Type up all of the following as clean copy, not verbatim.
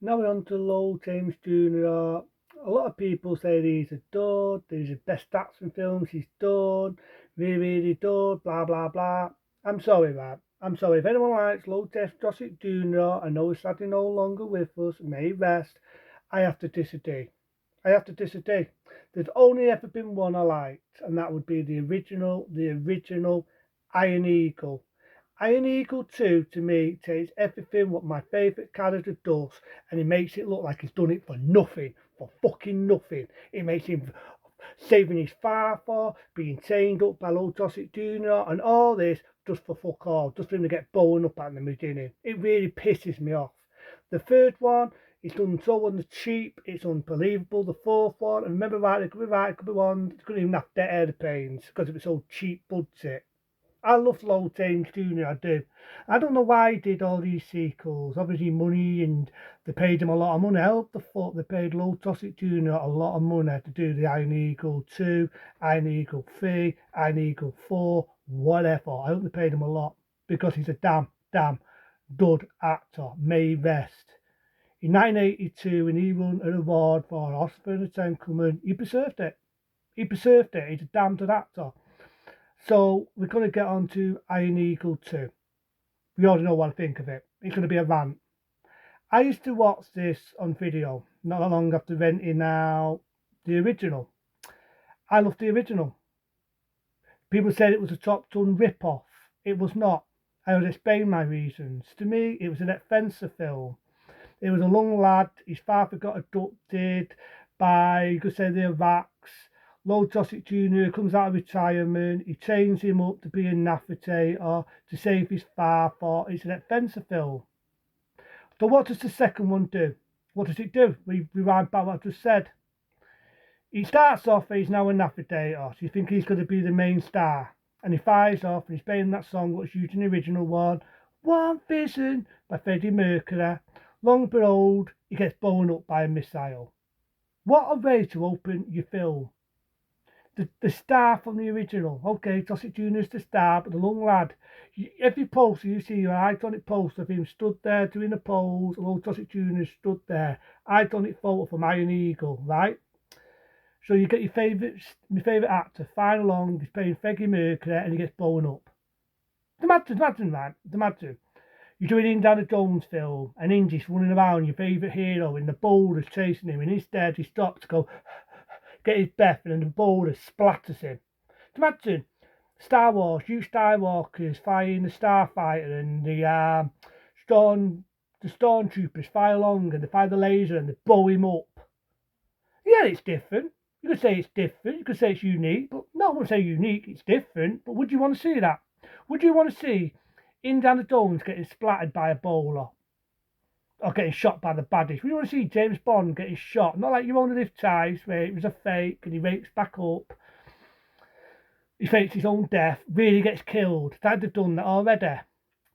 Now we're on to Low James Jr. A lot of people say that he's a dud, that he's the best action films he's done, really, really dud, blah, blah, blah. I'm sorry, man. I'm sorry. If anyone likes Low Test Joseph Jr., I know he's sadly no longer with us, may he rest, I have to disagree. I have to disagree. There's only ever been one I liked, and that would be the original Iron Eagle. Iron Eagle 2 to me takes everything what my favourite character does and he makes it look like he's done it for nothing, for fucking nothing. It makes him saving his father, being chained up by Lord Joseph Jr. and all this just for fuck all, just for him to get blown up at the beginning. It really pisses me off. The third one is done so on the cheap, it's unbelievable. The fourth one, and remember right, it could be one, it couldn't even have dead airplanes because it was so cheap budget. I love Low James Jr. I do. I don't know why he did all these sequels. Obviously, money and they paid him a lot of money. I hope the fuck they paid Low Tossic Jr. a lot of money to do the Iron Eagle 2, Iron Eagle 3, Iron Eagle 4, whatever. I hope they paid him a lot because he's a damn good actor. May he rest. In 1982, when he won an award for Oscar for the Gentleman, he preserved it. He preserved it. He's a damn good actor. So we're going to get on to Iron Eagle 2. We already know what I think of it. It's going to be a rant. I used to watch this on video not that long after renting out the original. I love the original. People said it was a Top Gun rip-off. It was not. I will explain my reasons. To me, it was an adventure film. It was a young lad. His father got abducted by, you could say, the Iraqs. Lord Joseph Jr. comes out of retirement. He trains him up to be a navigator to save his father. It's an adventure film. So what does the second one do? What does it do? We rewind back what I just said. He starts off, he's now a navigator. So you think he's going to be the main star. And he fires off and he's playing that song what's used in the original one. One Vision by Freddie Mercury. Long but old, he gets blown up by a missile. What a way to open your film. The star from the original. Okay, Joseph Jr. is the star, but the young lad. Every poster you see, an iconic poster of him stood there doing a pose, and old Joseph Jr. stood there. Iconic photo from Iron Eagle, right? So you get my favourite actor, fine along, he's playing Freddie Mercury, and he gets blown up. Imagine, man. Imagine. You're doing Indiana Jones film, and Indy's running around, your favourite hero, and the boulder's chasing him, and instead he stops to go, get his breath, and then the boulder splatters him. Imagine Star Wars, you Skywalkers firing the starfighter, and the stormtroopers fire along, and they fire the laser, and they blow him up. Yeah, it's different. You could say it's different. You could say it's unique, but no, I wouldn't say unique. It's different. But would you want to see that? Would you want to see Indiana Jones getting splattered by a bowler? Or getting shot by the baddies. We want to see James Bond getting shot. Not like You Only Live Twice, where it was a fake and he wakes back up. He fakes his own death, really gets killed. They'd have done that already.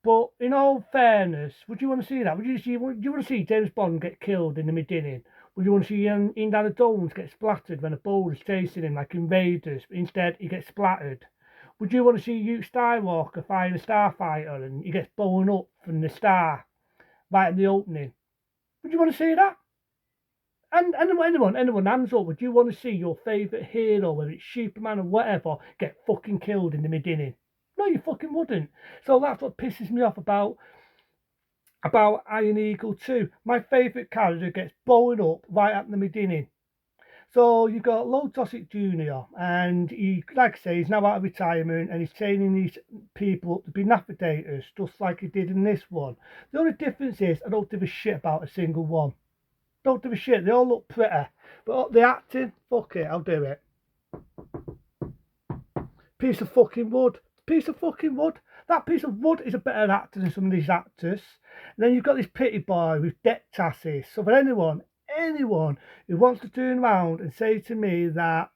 But in all fairness, would you want to see that? Would you want to see James Bond get killed in the beginning? Would you want to see Indiana Jones get splattered when a boulder's chasing him like Invaders, but instead he gets splattered? Would you want to see Luke Skywalker firing a starfighter and he gets blown up from the star? Right in the opening. Would you want to see that? And anyone, hands up, would you want to see your favourite hero, whether it's Superman or whatever, get fucking killed in the beginning? No, you fucking wouldn't. So that's what pisses me off about Iron Eagle 2. My favourite character gets blown up right at the beginning. So you've got Lord Tossic Jr. and he, like I say, he's now out of retirement and he's training these people up to be navigators, just like he did in this one. The only difference is I don't give a shit about a single one. Don't give a shit. They all look pretty. But the acting, fuck it, I'll do it. Piece of fucking wood. Piece of fucking wood. That piece of wood is a better actor than some of these actors. And then you've got this pretty boy with debt tasses. So for anyone who wants to turn around and say to me that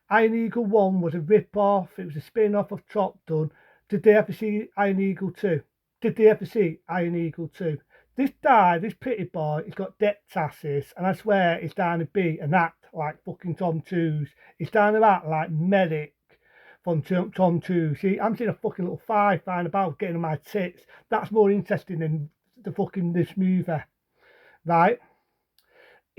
Iron Eagle 1 was a rip-off, it was a spin-off of Top Gun, did they ever see Iron Eagle 2? Did they ever see Iron Eagle 2? This guy, this pretty boy, he's got debt tasses, and I swear he's down to be and act like fucking Tom Cruise. He's down to act like Medic from Tom Cruise. See, I'm seeing a fucking little five flying about getting on my tits. That's more interesting than the fucking this movie, right?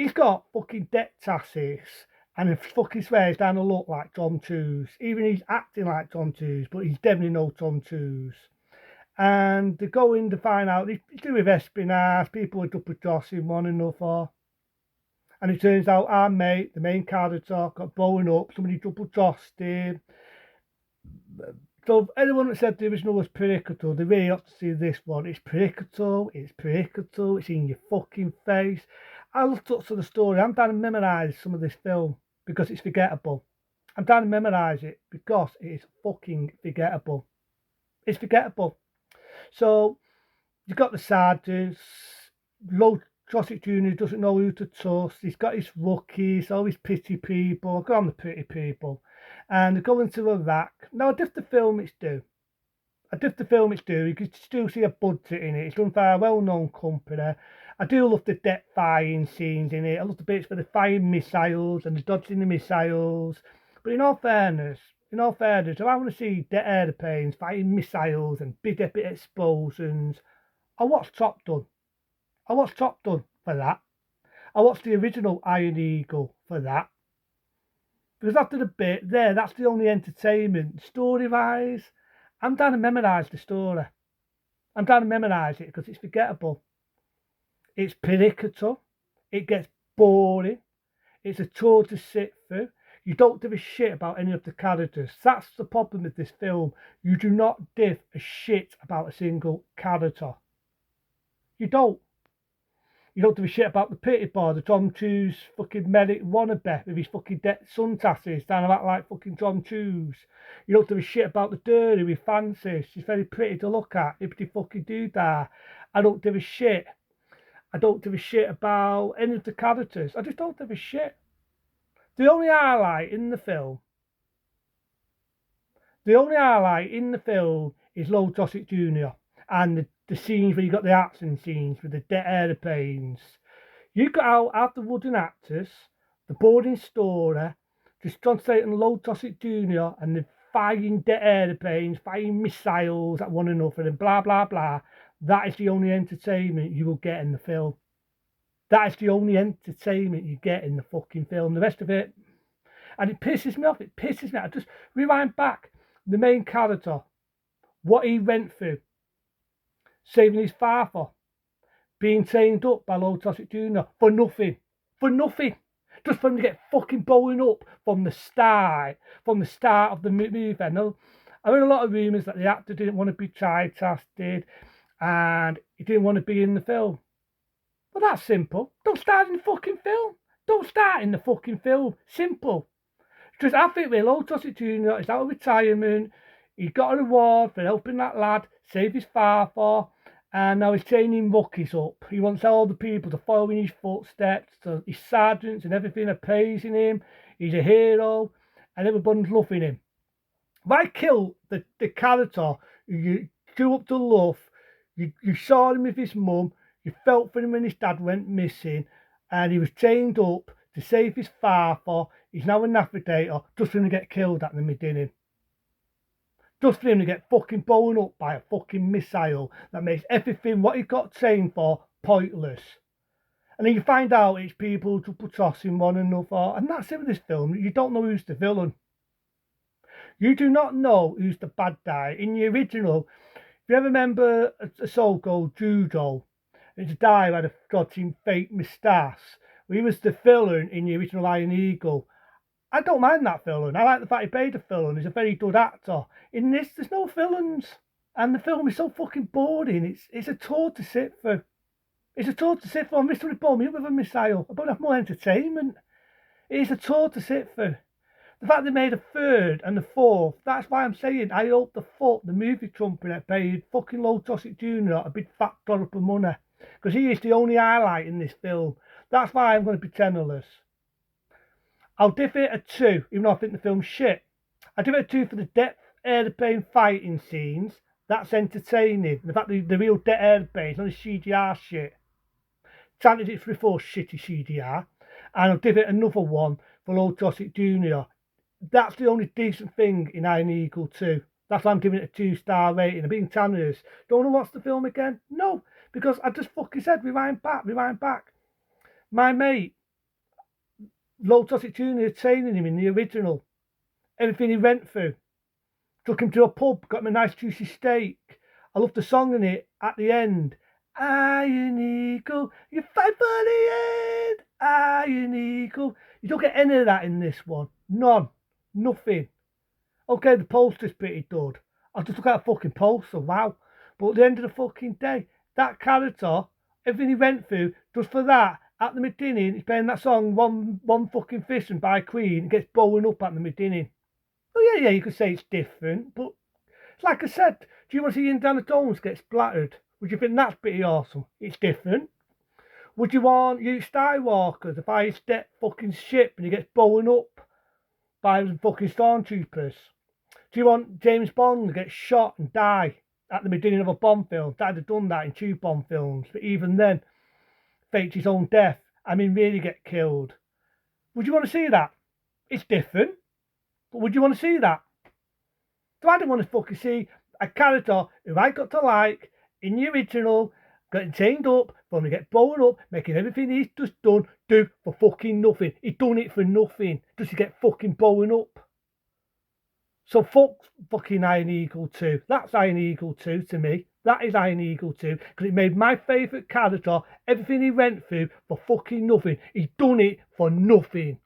He's got fucking debt tasses and he fucking swears down to look like Tom Cruise. Even he's acting like Tom Cruise, but he's definitely no Tom Cruise. And they go in to find out he's doing with espionage, people are double crossing one another. And it turns out our mate, the main character, got blown up, somebody double crossed him. So anyone that said the original was pericato, they really have to see this one. It's pericato, it's in your fucking face. I looked up to the story. I'm trying to memorise some of this film because it's forgettable. I'm trying to memorise it because it is fucking forgettable. It's forgettable. So you've got the sergeants, low Trossett Jr. doesn't know who to trust. He's got his rookies, all his pity people. Go on the pity people. And they're going to Iraq. Now, I diff the film it's due. You can still see a budget in it. It's done by a well-known company. I do love the debt firing scenes in it. I love the bits where they're firing missiles and they're dodging the missiles. But in all fairness, if I want to see debt airplanes firing missiles and big epic explosions, I watch Top Gun. For that. I watched the original Iron Eagle for that. Because after the bit there, that's the only entertainment. Story-wise, I'm trying to memorise the story. I'm trying to memorise it because it's forgettable. It's pericato. It gets boring. It's a chore to sit through. You don't give a shit about any of the characters. That's the problem with this film. You do not give a shit about a single character. You don't. You don't give a shit about the pity boy, the Tom Cruise fucking medic wannabe with his fucking sun tasses down about like fucking Tom Cruise. You don't give a shit about the dirty with fancies. She's very pretty to look at. If they fucking do that, I don't give a shit. I don't give a shit about any of the characters. I just don't give a shit. The only highlight in the film is Low Trossett Jr. and the scenes where you got the action scenes with the dead airplanes. You got out the wooden actors, the boring story, just concentrating on Low Trossett Jr. and the firing dead airplanes, firing missiles at one another and blah blah blah. That is the only entertainment you will get in the film. That is the only entertainment you get in the fucking film. The rest of it, and it pisses me off. I just rewind back. The main character, what he went through, saving his father, being trained up by Low Trossett Jr. for nothing. Just for him to get fucking blown up from the start of the movie. Now, I heard a lot of rumours that the actor didn't want to be typecasted and he didn't want to be in the film. Well, that's simple. Don't start in the fucking film. Simple. Just I think with Low Trossett Jr. He's out of retirement. He got an award for helping that lad save his father, and now he's training rookies up. He wants all the people to follow in his footsteps. So his sergeants and everything are praising him. He's a hero, and everybody's loving him. Why kill the character you grew up to love? You saw him with his mum. You felt for him when his dad went missing, and he was trained up to save his father. He's now a navigator, just for him to get killed at the beginning. Just for him to get fucking blown up by a fucking missile that makes everything what he got trained for pointless. And then you find out it's people double crossing one another, and that's it with this film. You don't know who's the villain. You do not know who's the bad guy. In the original, if you ever remember a soul called Judo, it's a guy who had a goddamn fake moustache. He was the villain in the original Iron Eagle. I don't mind that villain. I like the fact he played a villain. He's a very good actor. In this, there's no villains. And the film is so fucking boring. It's a chore to sit for. And this would blow me up with a missile. I don't have more entertainment. It is a chore to sit for. The fact they made a third and a fourth, that's why I'm saying I hope the movie company paid fucking Low Trossett Jr. a big fat dollop of money. Because he is the only highlight in this film. That's why I'm going to be tennerless. I'll give it a 2, even though I think the film's shit. I'll give it a 2 for the death airplane fighting scenes. That's entertaining. The fact that the real death airplanes, not the CGI shit. Granted, it's before shitty CGI. And I'll give it another 1 for Low Trossett Jr. That's the only decent thing in Iron Eagle 2. That's why I'm giving it a 2-star rating. I'm being tennerless. Don't want to watch the film again? No, because I just fucking said rewind back. My mate, Low Toxic Junior training him in the original. Everything he went through. Took him to a pub, got him a nice juicy steak. I love the song in it at the end. Iron Eagle, you fight for the end. Iron Eagle. You don't get any of that in this one. None. Nothing. Okay, the poster's pretty good. I just look at a fucking poster, wow. But at the end of the fucking day, that character, everything he went through, just for that, at the beginning, he's playing that song, One Fucking Fist and by Queen, it gets blowing up at the beginning. Oh yeah, you could say it's different, but like I said, do you want to see Indiana Jones get splattered? Would you think that's pretty awesome? It's different. Would you want Luke Skywalker to fire his fucking ship and he gets blown up by the fucking stormtroopers? Do you want James Bond to get shot and die at the beginning of a Bond film? I'd have done that in 2 Bond films, but even then, faked his own death. I mean, really get killed. Would you want to see that? It's different, but would you want to see that? So I don't want to fucking see a character who I got to like in the original getting chained up for him to get blown up, making everything he's just done do for fucking nothing. He's done it for nothing just to get fucking blown up. So fuck fucking Iron Eagle 2. That's Iron Eagle 2 to me. That is Iron Eagle 2 because it made my favourite character, everything he went through for fucking nothing. He's done it for nothing.